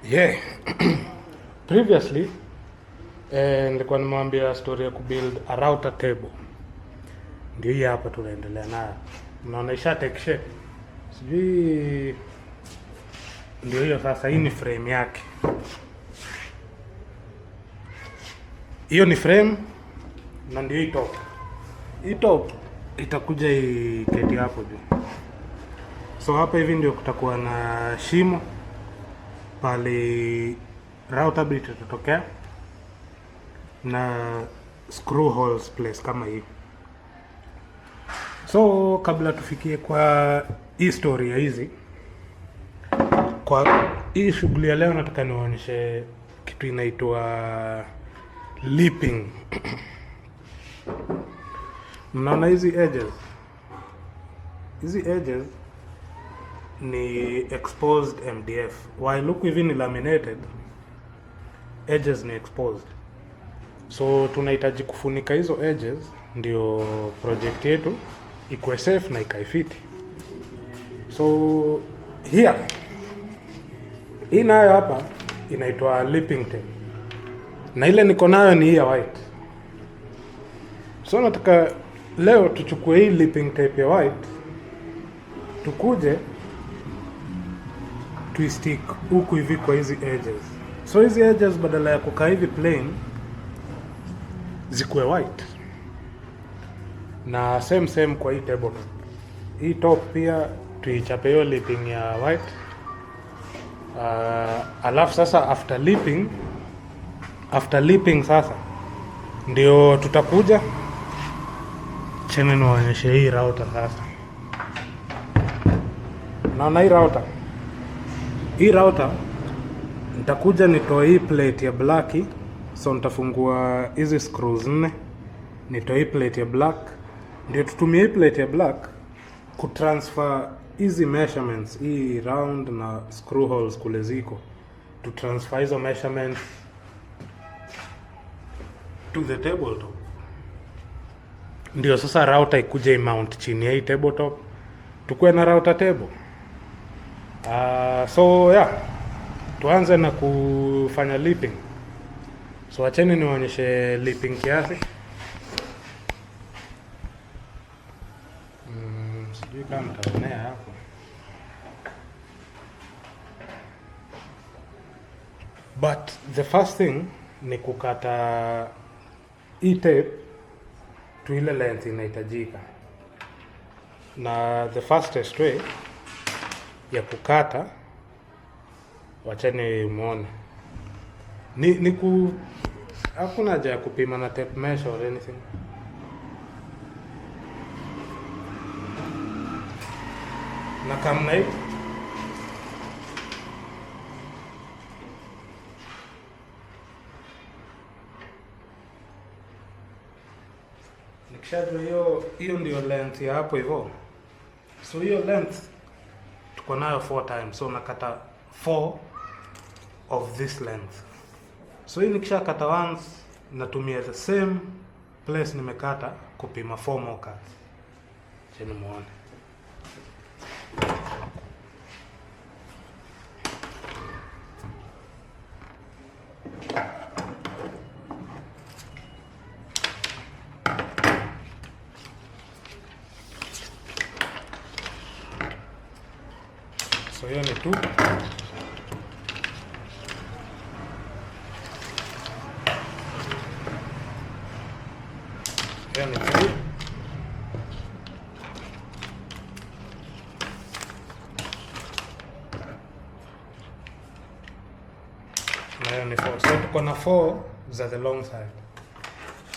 Yeah. Previously nilikuwa nimewambia story ya kubuild a router table. Ndio hii hapa tunaendelea nayo. Mnaona isha take shape. Sijui ndio hiyo sasa, hii ni frame yake. Hiyo ni frame na ndio hii top. Hii top itakuja iketi hapo juu. So hapa hivi ndio kutakuwa na shimo pale router bit itatokea na screw holes place kama hii. So kabla tufikie kwa hii story ya hizi, kwa hii shughuli ya leo nataka niwaonyeshe kitu inaitwa lipping. Mnaona hizi edges? Hizi edges ni exposed MDF. While look hivi ni laminated, edges ni exposed. So tunahitaji kufunika hizo edges ndio project yetu ikuwe safe na ikaifiti. So here, hii nayo hapa inaitwa lipping tape. Na ile niko nayo ni hii ya white. So nataka leo tuchukue hii lipping tape ya white, tukuje twistick huku hivi kwa hizi edges. So hizi edges badala ya kukaa hivi plain zikuwe white. Na same kwa hii table. Hii top pia tuichape hiyo lipping ya white. Alafu sasa after lipping sasa ndio tutakuja chene niwaonyeshe hii router sasa. Naona hii router nitakuja nitoe hii plate ya black. So nitafungua hizi screws 4, nitoe hii plate ya black, ndio tutumie hii plate ya black kutransfer hizi measurements, hii round na screw holes kule ziko, to transfer hizo measurements to the tabletop. Ndio sasa router ikuje mount chini ya hii tabletop, tukue na router table. So yeah, tuanze na kufanya lipping. So acheni niwaonyeshe lipping kiasi. Sijui kama mtaonea hapo. But the first thing ni kukata hii tape to ile length inahitajika. Na the fastest way ya kukata, wacheni muone, hakuna haja ya kupima na tape measure or anything. Na kama hivi nikishajua hiyo ndio length ya hapo hivyo. So hiyo length tuko nayo 4 times, so nakata 4 of this length. So hii nikishakata once, natumia the same place nimekata kupima 4 more cuts. Cheni muone. So hiyo ni 2. Hiyo ni 3. Na hiyo ni 4. So tuko na 4 za the long side.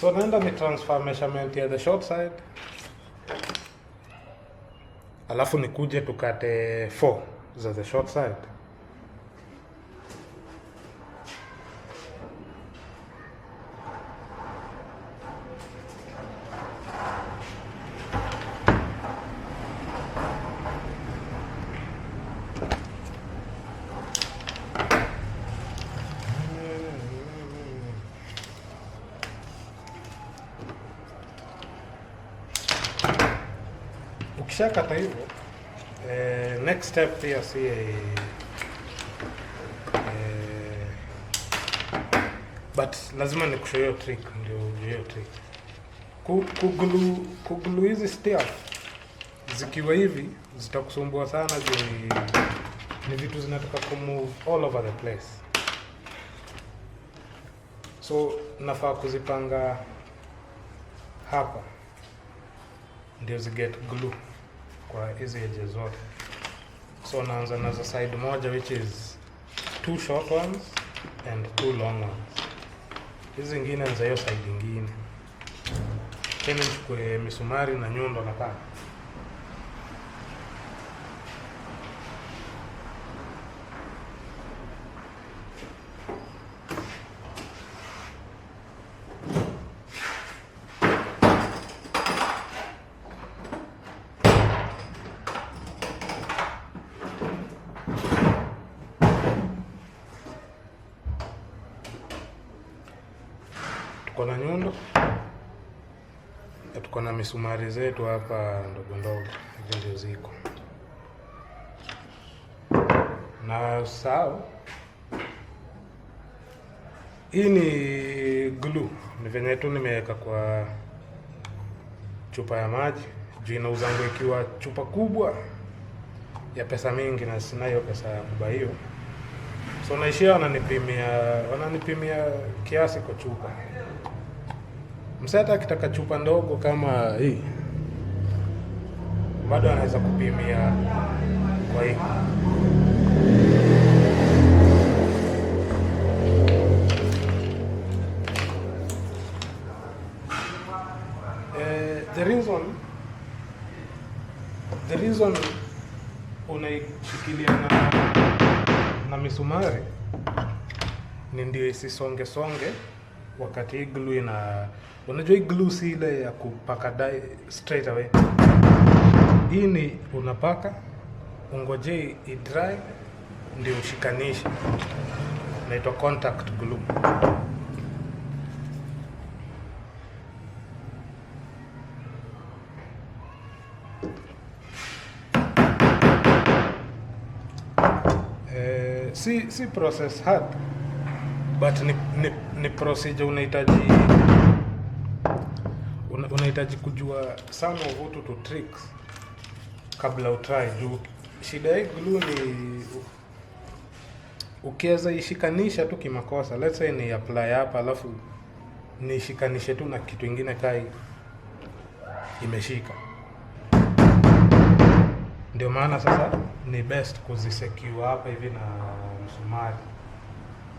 So naenda ni transfer measurement ya the short side, alafu nikuje tukate 4 za the short side. Ukishakata hivyo, next step pia si but lazima nikushow hiyo trick ndio ujue hiyo trick. Kuglue hizi stairs zikiwa hivi zitakusumbua sana juu ni vitu zinataka kumove all over the place. So nafaa kuzipanga hapa ndio ziget glue kwa hizi edges zote. So naanza na za side moja which is 2 short ones and 2 long ones. Hizi zingine ni za hiyo side nyingine. Tena nichukue misumari na nyundo na paka. Tuko na nyundo, tuko na misumari zetu hapa ndogo ndogo, hizo ndio ziko. Na sawa, hii ni glue, ni venye tu nimeweka kwa chupa ya maji, juu inauzangu ikiwa chupa kubwa ya pesa mingi na sina hiyo pesa ya kuba hiyo. So naishia wananipimia kiasi kwa chupa. Mseta akitaka chupa ndogo kama hii, bado anaweza kupimia kwa hii. The reason unaishikilia na misumari ni ndio isisonge songe wakati hii glue unajua hii glue si ile ya kupaka dye straight away. Hii ni unapaka ungoje i dry ndio ushikanishe. Inaitwa contact glue. Si process hard, but ni procedure unahitaji kujua some of what to tricks kabla utry. Juu shida hii glue ni ukiweza ishikanisha tu kimakosa, let's say ni apply hapa alafu nishikanishe tu na kitu kingine kai imeshika. Ndio maana sasa ni best kuzisecure hapa hivi na msumari.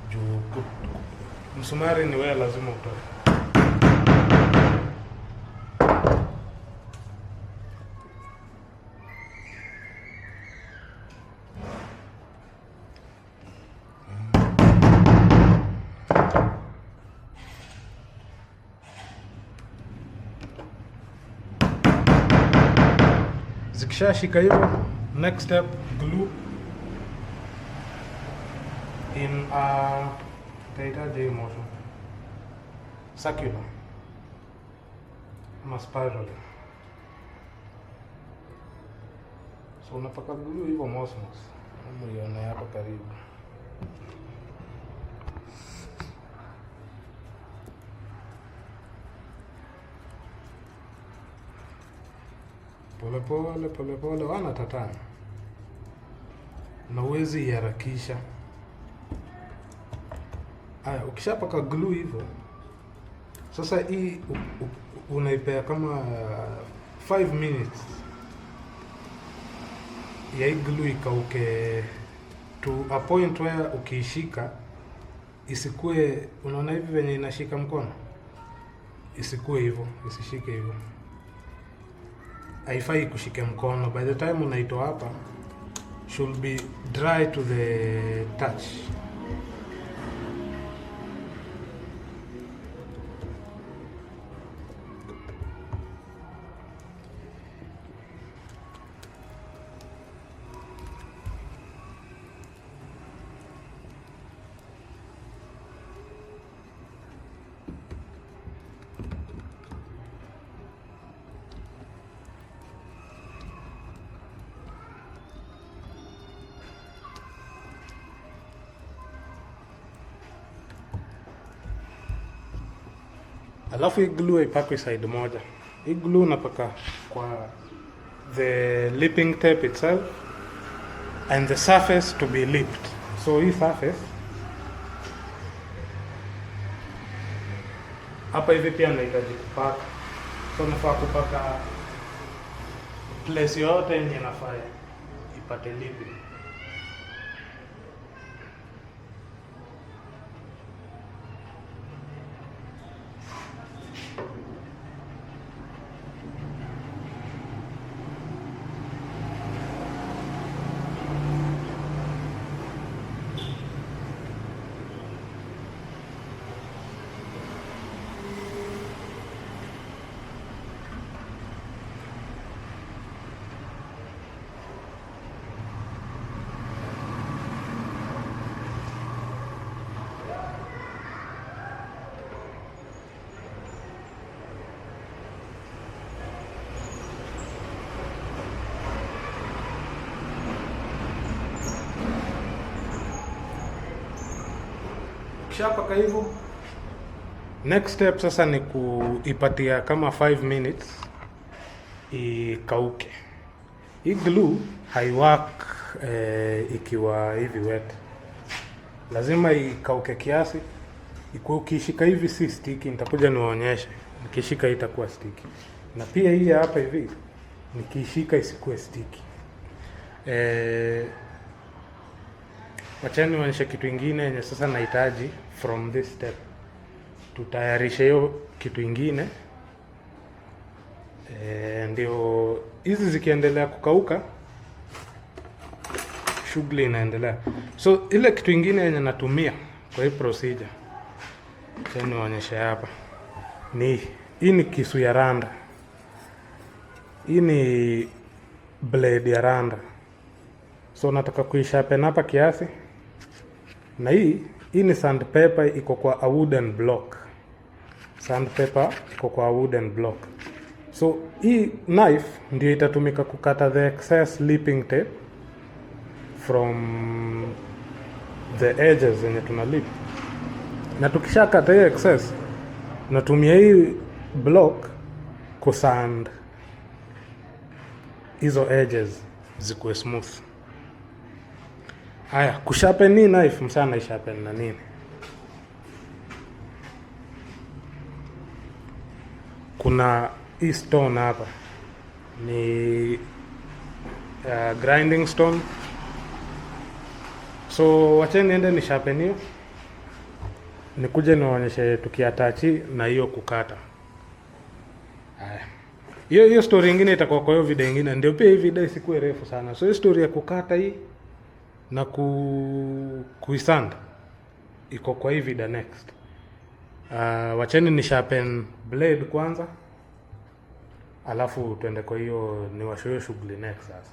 Juu msumari ni wewe lazima utoe. Zikishashika hivyo, next step glue in taitaje motion circular ama spiral. So unapaka glue hivyo mosmos, umeona hapa karibu. Pole pole wana tatana. Na uwezi iharakisha. Haya, ukishapaka glue hivyo, sasa hii unaipea kama 5 minutes ya hii glue ikauke to a point where ukiishika isikue, unaona hivi venye inashika mkono, isikue hivyo, isishike hivyo. Haifai kushike mkono. By the time unaitoa hapa should be dry to the touch. Alafu hii glue ipakwe side moja. Hii glue unapaka kwa the lipping tape itself and the surface to be lipped. So hii surface hapa hivi pia nahitaji kupaka. So nafaa kupaka place yote yenye nafaa ipate lipping. Ukishapaka hivyo, next step sasa ni kuipatia kama 5 minutes ikauke. Hii glue haiwork ikiwa hivi wet. Lazima ikauke kiasi. Ikuwa ukishika hivi si sticky, nitakuja niwaonyeshe. Nikishika itakuwa sticky. Na pia hii hapa hivi nikishika isikuwe sticky. Wachani nionyeshe kitu ingine yenye sasa nahitaji from this step. Tutayarisha hiyo kitu ingine. Ndio hizi zikiendelea kukauka, shughuli inaendelea. So ile kitu ingine yenye natumia kwa hii procedure, wachani nionyeshe hapa. Hii ni kisu ya randa. Hii ni blade ya randa. So nataka kuisharpen hapa kiasi. Na hii ni sandpaper iko kwa a wooden block. Sandpaper iko kwa a wooden block. So hii knife ndio itatumika kukata the excess lipping tape from the edges zenye tuna lip. Na tukishakata hii excess, natumia hii block kusand hizo edges zikuwe smooth. Haya, kusharpen hii knife msana isharpen na nini? Kuna hii stone hapa. Ni grinding stone. So wacheni niende ni sharpen hiyo. Nikuje niwaonyeshe tukiatachi na hiyo kukata. Haya. Hiyo story nyingine itakuwa kwa hiyo video nyingine. Ndio pia hii video isikuwe refu sana. So hiyo story ya kukata hii na kuisand iko kwa hii video next. Wacheni ni sharpen blade kwanza, alafu tuende kwa hiyo niwashoe shughuli next sasa.